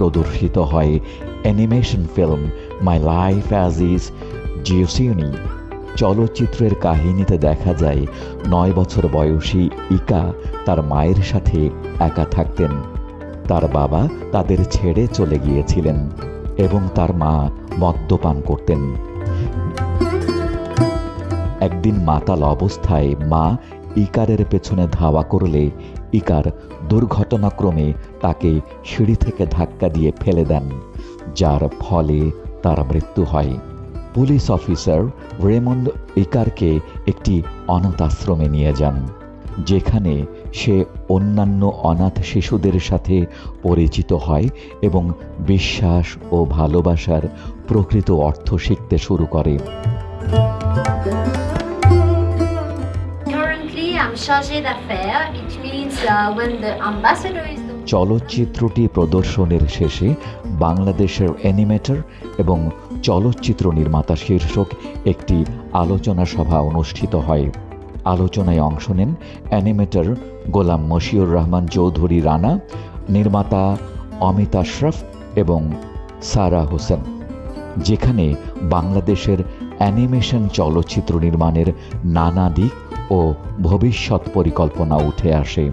প্রদর্শিত হয় animation film my life as is zucchini. চলচ্চিত্রের কাহিনীতে দেখা যায় 9 বছর বয়সী ইকা তার মায়ের সাথে একা থাকতেন। তার বাবা তাদের ছেড়ে চলে গিয়েছিলেন এবং তার মা মদ্যপান করতেন। একদিন মাতাল অবস্থায় মা ইকারের পেছনে ধাওয়া করলে ইকার দুর্ঘটনাক্রমে তাকে সিঁড়ি থেকে ধাক্কা দিয়ে ফেলে দেন, যার ফলে তার মৃত্যু হয়। পুলিশ অফিসার রেমন্ড ইকারকে একটি অনাথ আশ্রমে নিয়ে যান, যেখানে সে অন্যান্য অনাথ শিশুদের সাথে পরিচিত হয় এবং বিশ্বাস ও ভালোবাসার প্রকৃত অর্থ শিখতে শুরু করে। চলচ্চিত্রটি প্রদর্শনের শেষে বাংলাদেশের অ্যানিমেটর এবং চলচ্চিত্র নির্মাতা শীর্ষক একটি আলোচনা সভা অনুষ্ঠিত হয়। আলোচনায় অংশ নেন অ্যানিমেটর গোলাম মশিউর রহমান চৌধুরী রানা, নির্মাতা অমিত আশরাফ এবং সারা হোসেন, যেখানে বাংলাদেশের অ্যানিমেশন চলচ্চিত্র নির্মাণের নানা দিক ও ভবিষ্যৎ পরিকল্পনা উঠে আসে।